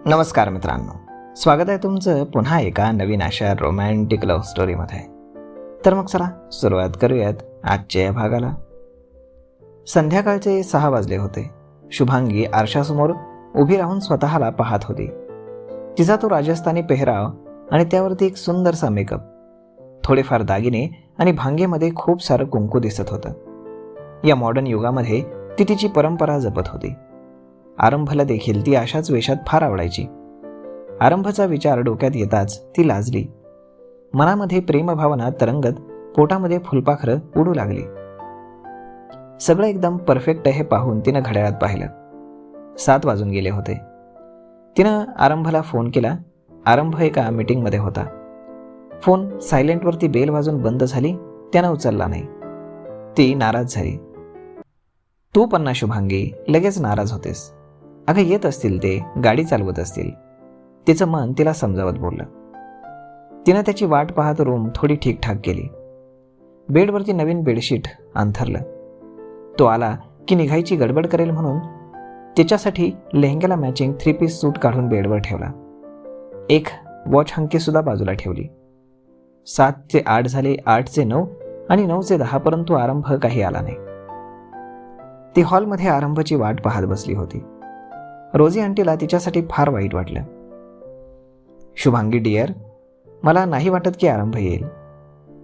नमस्कार मित्रांनो, स्वागत आहे तुमचं पुन्हा एका नवीन अशा रोमॅन्टिक लव्ह स्टोरीमध्ये. तर मग चला सुरुवात करूयात आजच्या या भागाला. संध्याकाळचे 6 वाजले होते. शुभांगी आरशासमोर उभी राहून स्वतःला पाहत होती. तिचा तो राजस्थानी पेहराव आणि त्यावरती एक सुंदरसा मेकअप, थोडेफार दागिने आणि भांगेमध्ये खूप सारं कुंकू दिसत होतं. या मॉडर्न युगामध्ये ती तिची परंपरा जपत होती. आरंभला देखील ती अशाच वेशात फार आवडायची. आरंभचा विचार डोक्यात येताच ती लाजली. मनामध्ये प्रेमभावना तरंगत पोटामध्ये फुलपाखरं उडू लागली. सगळं एकदम परफेक्ट आहे हे पाहून तिनं घड्याळात पाहिलं. 7 वाजून गेले होते. तिनं आरंभला फोन केला. आरंभ एका मीटिंगमध्ये होता. फोन सायलेंटवरती बेल वाजून बंद झाली. त्यानं उचलला नाही. ती नाराज झाली. तू पण ना शुभांगी, लगेच नाराज होतेस. अगं येत असतील, ते गाडी चालवत असतील. तिचं मन तिला समजावत बोललं. तिनं त्याची वाट पाहत रूम थोडी ठीकठाक केली. बेडवरती नवीन बेडशीट अंथरलं. तो आला की निघायची गडबड करेल म्हणून त्याच्यासाठी लेहंग्याला मॅचिंग 3 पीस सूट काढून बेडवर ठेवला. एक वॉच हंकी सुद्धा बाजूला ठेवली. 7 चे 8 झाले, 8 चे 9 आणि 9 चे 10, परंतु आरंभ काही आला नाही. ती हॉलमध्ये आरंभची वाट पाहत बसली होती. रोजी आंटीला तिच्यासाठी फार वाईट वाटलं. शुभांगी डिअर, मला नाही वाटत की आरंभ येईल.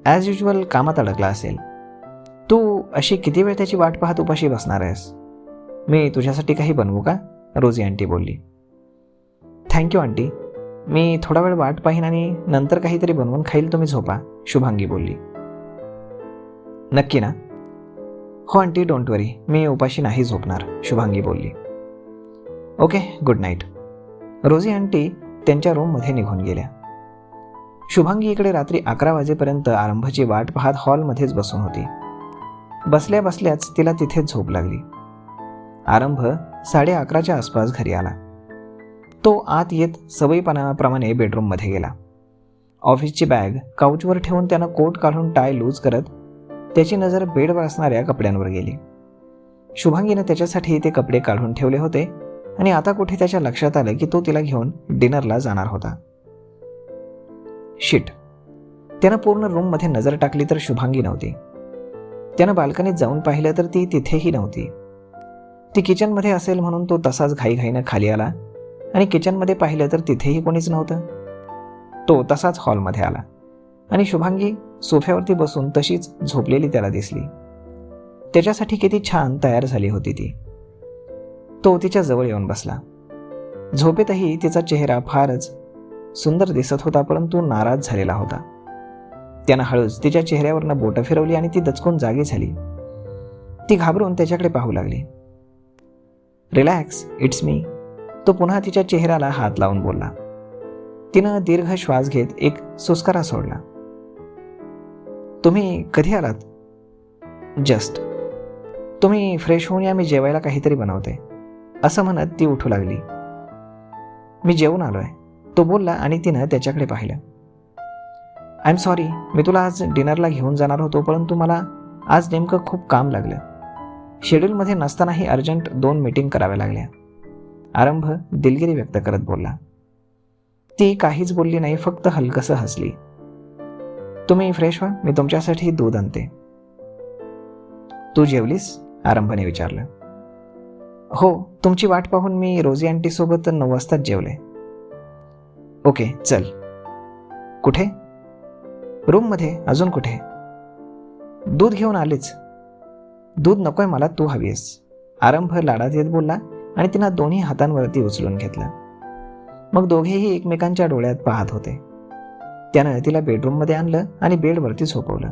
ॲज युजल कामात अडकला असेल. तू अशी किती वेळ त्याची वाट पाहत उपाशी बसणार आहेस? मी तुझ्यासाठी काही बनवू का? रोजी आंटी बोलली. थँक्यू आंटी, मी थोडा वेळ वाट पाहीन आणि नंतर काहीतरी बनवून खाईल. तुम्ही झोपा, शुभांगी बोलली. नक्की ना? हो आंटी, डोंट वरी, मी उपाशी नाही झोपणार, शुभांगी बोलली. Okay, good night. रोजी आंटी त्यांच्या रूममध्ये निघून गेल्या. शुभांगी इकडे रात्री 11 वाजेपर्यंत आरंभची वाट पाहत हॉलमध्येच बसून होती. बसल्या बसल्याच तिला तिथेच झोप लागली. आरंभ 11:30च्या आसपास घरी आला. तो आत येत सवयीपणाप्रमाणे बेडरूममध्ये गेला. ऑफिसची बॅग काउचवर ठेवून त्यानं कोट काढून टाय लूज करत त्याची नजर बेडवर असणाऱ्या कपड्यांवर गेली. शुभांगीने त्याच्यासाठी ते कपडे काढून ठेवले होते आणि आता कुठे त्याच्या लक्षात आलं की तो तिला घेऊन डिनरला जाणार होता. शिट. त्यानं पूर्ण रूममध्ये नजर टाकली तर शुभांगी नव्हती. त्यानं बाल्कनीत जाऊन पाहिलं तर ती तिथेही नव्हती. ती किचनमध्ये असेल म्हणून तो तसाच घाईघाईनं खाली आला आणि किचनमध्ये पाहिलं तर तिथेही कोणीच नव्हतं. तो तसाच हॉलमध्ये आला आणि शुभांगी सोफ्यावरती बसून तशीच झोपलेली त्याला दिसली. त्याच्यासाठी किती छान तयार झाली होती ती. तो तिच्या जवळ येऊन बसला. झोपेतही तिचा चेहरा फारच सुंदर दिसत होता, परंतु नाराज झालेला होता. त्यानं हळूच तिच्या चेहऱ्यावरनं बोटं फिरवली आणि ती दचकून जागी झाली. ती घाबरून त्याच्याकडे पाहू लागली. रिलॅक्स, इट्स मी, तो पुन्हा तिच्या चेहऱ्याला हात लावून बोलला. तिनं दीर्घ श्वास घेत एक सुस्कारा सोडला. तुम्ही कधी आलात? जस्ट. तुम्ही फ्रेश होऊन या, मी जेवायला काहीतरी बनवते, असं म्हणत ती उठू लागली. मी जेवून आलोय, तो बोलला आणि तिनं त्याच्याकडे पाहिलं. आय एम सॉरी, मी तुला आज डिनरला घेऊन जाणार होतो, परंतु मला आज नेमकं खूप काम लागलं. शेड्यूलमध्ये नसतानाही अर्जंट 2 मीटिंग कराव्या लागल्या, आरंभ दिलगिरी व्यक्त करत बोलला. ती काहीच बोलली नाही, फक्त हलकसं हसली. तुम्ही फ्रेश व्हा, मी तुमच्यासाठी दूध आणते. तू जेवलीस? आरंभने विचारलं. हो, तुमची वाट पाहून मी रोजी आंटी सोबत 9 वाजताच जेवले. ओके, चल. कुठे? रूममध्ये. अजून कुठे? दूध घेऊन आलेच. दूध नकोय मला, तू हवीस, आरंभ लाडात येत बोलला आणि तिनं दोन्ही हातांवरती उचलून घेतलं. मग दोघेही एकमेकांच्या डोळ्यात पाहत होते. त्यानं तिला बेडरूममध्ये आणलं आणि बेडवरती झोपवलं.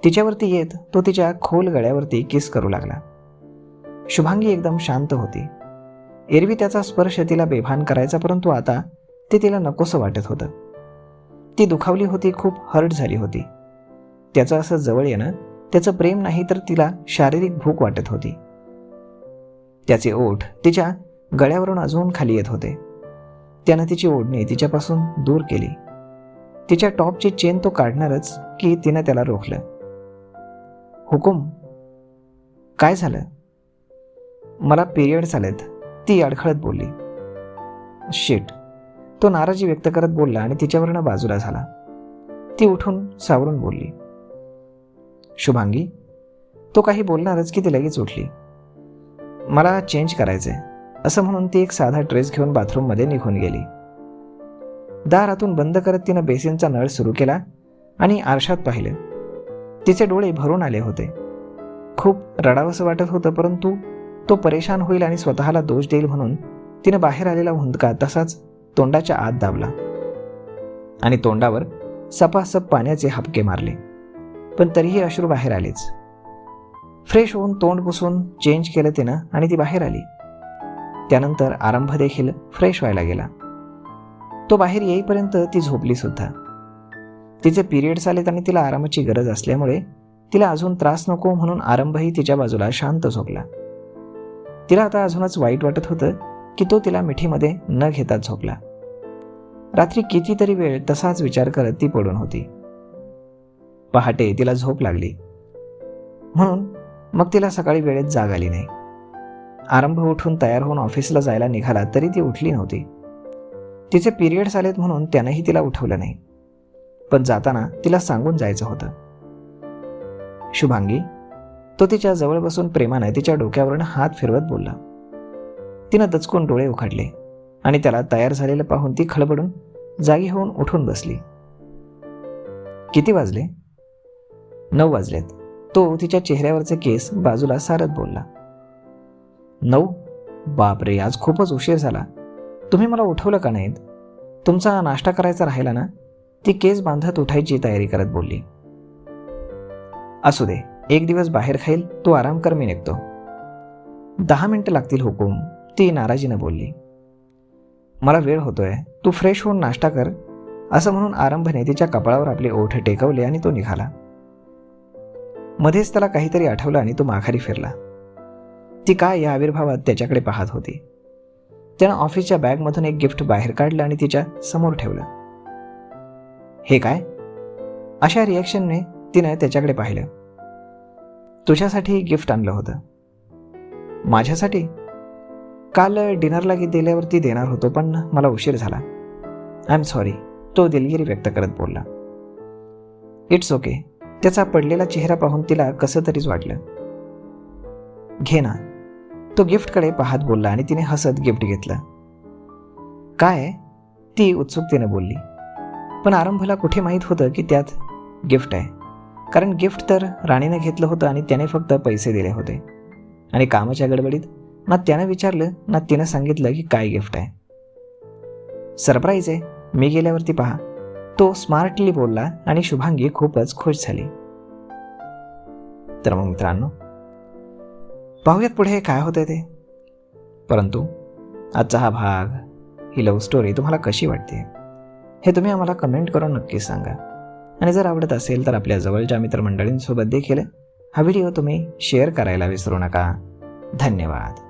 तिच्यावरती येत तो तिच्या खोल गळ्यावरती किस करू लागला. शुभांगी एकदम शांत होती. एरवी त्याचा स्पर्श तिला बेभान करायचा, परंतु आता ते तिला नकोसं वाटत होतं. ती दुखावली होती, खूप हर्ट झाली होती. त्याचं असं जवळ येणं त्याचं प्रेम नाही तर तिला शारीरिक भूक वाटत होती. त्याचे ओठ तिच्या गळ्यावरून अजून खाली येत होते. त्यानं तिची ओढणी तिच्यापासून दूर केली. तिच्या टॉपची चेन तो काढणारच की तिनं त्याला रोखलं. हुकूम. काय झालं? मला पिरियड्स आलेत, ती अडखळत बोलली. शिट, तो नाराजी व्यक्त करत बोलला आणि तिच्यावरनं बाजूला झाला. ती उठून सावरून बोलली. शुभांगी, तो काही बोलणारच की ती लगेच उठली. मला चेंज करायचंय असं म्हणून ती एक साधा ड्रेस घेऊन बाथरूममध्ये निघून गेली. दार आतून बंद करत तिनं बेसिनचा नळ सुरू केला आणि आरशात पाहिलं. तिचे डोळे भरून आले होते. खूप रडावंसं वाटत होतं, परंतु तो परेशान होईल आणि स्वतःला दोष देईल म्हणून तिनं बाहेर आलेला हुंदका तसाच तोंडाच्या आत दाबला आणि तोंडावर सपासप पाण्याचे हापके मारले. पण तरीही अश्रू बाहेर आलेच. फ्रेश होऊन तोंड पुसून चेंज केलं तिनं आणि ती बाहेर आली. त्यानंतर आरंभ देखील फ्रेश व्हायला गेला. तो बाहेर येईपर्यंत ती झोपली सुद्धा. तिचे पिरियड्स आलेत आणि तिला आरामाची गरज असल्यामुळे तिला अजून त्रास नको म्हणून आरंभही तिच्या बाजूला शांत झोपला. तिला आता अजूनच वाईट वाटत होतं की तो तिला मिठीमध्ये न घेताच झोपला. रात्री कितीतरी वेळ तसाच विचार करत ती पडून होती. पहाटे तिला झोप लागली म्हणून मग तिला सकाळी वेळेत जाग आली नाही. आरंभ उठून तयार होऊन ऑफिसला जायला निघाला तरी ती उठली नव्हती. तिचे पिरियड्स आलेत म्हणून त्यानंही तिला उठवलं नाही, पण जाताना तिला सांगून जायचं होतं. शुभांगी, तो तिच्या जवळ बसून प्रेमाने तिच्या डोक्यावरून हात फिरवत बोलला. तिनं दचकून डोळे उघडले आणि त्याला तयार झालेलं पाहून ती खळबळून जागी होऊन उठून बसली. किती वाजले? 9 वाजलेत. तो तिच्या चेहऱ्यावरचे केस बाजूला सारत बोलला. 9? बापरे, आज खूपच उशीर झाला. तुम्ही मला उठवलं का नाहीत? तुमचा नाश्ता करायचा राहिला ना? ती केस बांधत उठायची तयारी करत बोलली. असू दे, एक दिवस बाहेर खाईल, तू आराम कर, मी निघतो. 10 मिनिटं लागतील हुकूम, ती नाराजीनं बोलली. मला वेळ होतोय, तू फ्रेश होऊन नाश्ता कर, असं म्हणून आरंभने तिच्या कपाळावर आपले ओठ टेकवले आणि तो निघाला. मध्येच त्याला काहीतरी आठवलं आणि तो माघारी फिरला. ती काय या आविर्भावात त्याच्याकडे पाहत होती. त्यानं ऑफिसच्या बॅगमधून एक गिफ्ट बाहेर काढलं आणि तिच्या समोर ठेवलं. हे काय? अशा रिॲक्शनने तिनं त्याच्याकडे पाहिलं. तुझ्यासाठी गिफ्ट आणलं होतं. माझ्यासाठी? काल डिनरला दिल्यावरती देणार होतो, पण मला उशीर झाला. आय एम सॉरी, तो दिलगिरी व्यक्त करत बोलला. It's okay. त्याचा पडलेला चेहरा पाहून तिला कसं तरीच वाटलं. घे ना, तो गिफ्टकडे पाहत बोलला आणि तिने हसत गिफ्ट घेतलं. काय? ती उत्सुकतेने बोलली. पण आरंभला कुठे माहीत होतं की त्यात गिफ्ट आहे, कारण गिफ्ट तर राणीने घेतलं होतं आणि त्याने फक्त पैसे दिले होते. आणि कामाच्या गडबडीत ना त्यानं विचारलं ना तिनं सांगितलं की काय गिफ्ट आहे. सरप्राईज आहे, मी गेल्यावरती पहा, तो स्मार्टली बोलला आणि शुभांगी खूपच खुश झाली. तर मग मित्रांनो, पाहूयात पुढे काय होतंय ते. परंतु आजचा हा भाग, ही लव्ह स्टोरी तुम्हाला कशी वाटते हे तुम्ही आम्हाला कमेंट करून नक्की सांगा. आणि जर आवडत असेल तर आपल्या जवळच्या मित्रमंडळींसोबत देखील हा व्हिडिओ तुम्ही शेअर करायला विसरू नका. धन्यवाद.